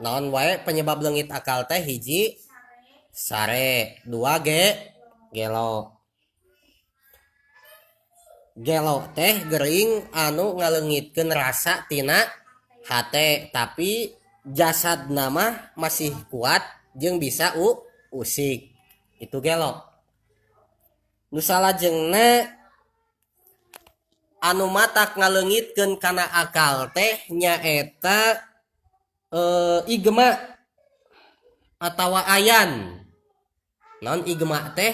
Naon wae penyebab leungit akal teh hiji sare, dua gelo. Gelo teh gering anu ngaleungitkeun rasa tina hate tapi jasad nama masih kuat jeung bisa usik. Itu gelo. Nu salajengna anu matak ngaleungitkeun kana akal teh nyaeta igma atawa ayan. Non igma teh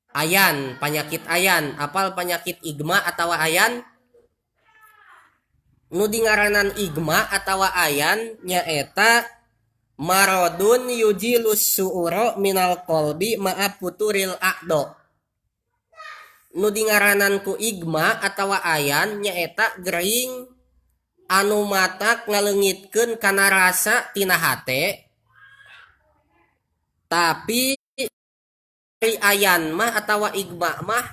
ayan, penyakit ayan. Apal penyakit igma atawa ayan? Nu dingaranan igma atawa ayan nyaeta marodun yujilus su'uro minal kolbi ma'a puturil a'do. Nu dingaranan ku igma atawa ayan nyaeta gering anu matak ngaleungitkeun kana rasa tina hate tapi ayan mah atawa igma mah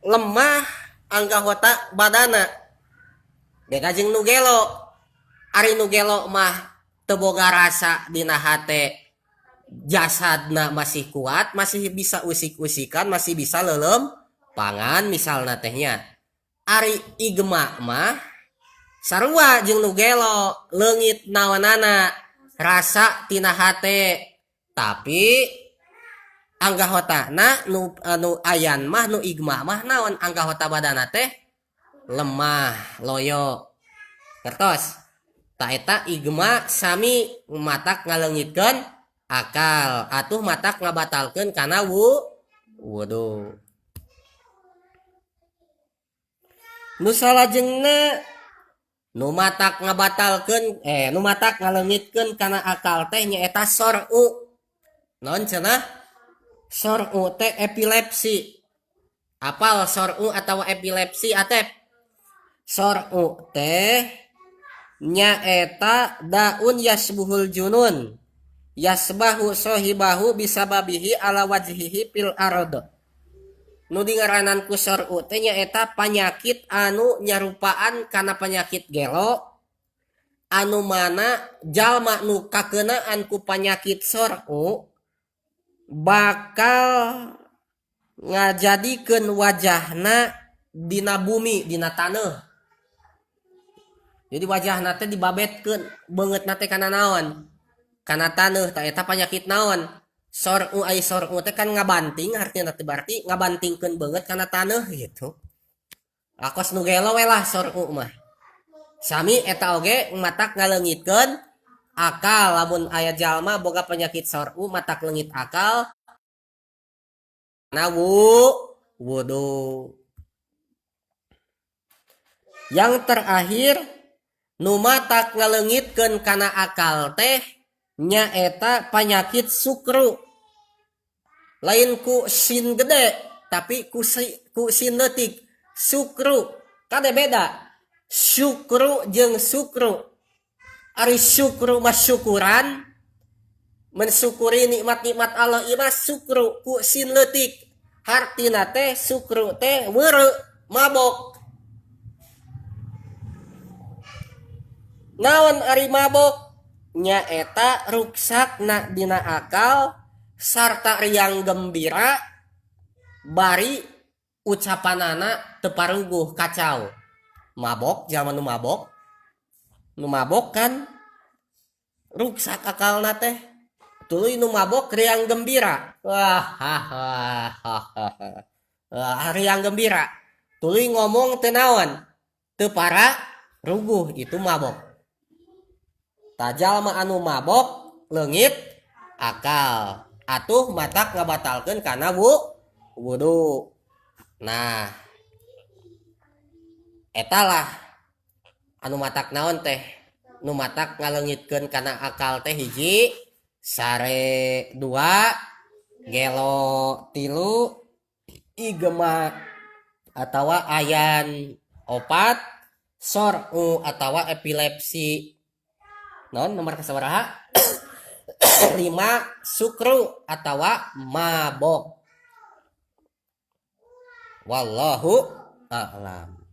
lemah anggahota badana. Beda jeung nu gelo. Ari nu gelo mah teu boga rasa dina hate, jasadna masih kuat, masih bisa usik-usikan, masih bisa leulem pangan misalna tehnya. Ari igma mah sarua jeung nu gelo, leungit naonana rasa tina hate tapi anggahotana nu ayan mah nu igma mah naon anggahota badana teh lemah loyo. Kertos ta eta igma sami matak ngaleungitkeun akal atuh matak ngabatalkeun kana wudu. Nu salajengna nu matak ngabatalkeun nu matak ngaleungitkeun kana akal teh nyaeta sor'u. Naon cenah? Sor'u teh epilepsi. Apal sor'u atawa epilepsi atep? Sor'u teh nyaeta daun yasbuhul junun yasbahu sohibahu bisababihi ala wajhihi fil ard. Nu dingaranan ku sor'u teh nyaeta panyakit anu nyarupaan kana panyakit gelo anu mana jalma nu kakeunaan ku panyakit sor'u bakal ngajadikeun wajahna dina bumi, dina taneuh. Jadi wajahna teh dibabetkeun beungeutna teh kana naon? Kana taneuh. Ta eta panyakit naon? Sor'u ai sor'u teh kan ngabanting, artina teh berarti ngabantingkeun beungeut kana taneuh gitu. Lakos nu gelo we lah sor'u mah. Sami eta oge matak ngaleungitkeun akal. Lamun aya jalma boga penyakit sor'u matak leungit akal na wudu. Yang terakhir nu matak ngaleungitkeun kana akal teh nyaeta panyakit sukru. Lain ku sin gede tapi ku sin leutik. Sukru kade beda. Syukru jeung sukru. Ari syukru mah syukuran, mensyukuri nikmat-nikmat Allah ieu mah sukru ku sin leutik. Hartina teh sukru teh weureu mabok. Naon ari mabok? Nyaeta ruksakna dina akal sarta riang gembira bari ucapanana teu paruguh kacau. Mabok jalma nu mabok. Nu mabok kan ruksak akalna teh. Tuluy nu mabok riang gembira. Riang gembira. Tuluy ngomong teu naon? Teu ruguh itu mabok. Jalma anu mabok leungit akal atuh matak ngabatalkeun kana wudu. Nah etalah anu matak naon teh? Nu matak ngaleungitkeun kana akal teh hiji sare, dua gelo, tilu igma atawa ayan, opat sor'u atawa epilepsi. Non nomor kasabaraha? 5 sukru atawa mabok. Wallahu a'lam.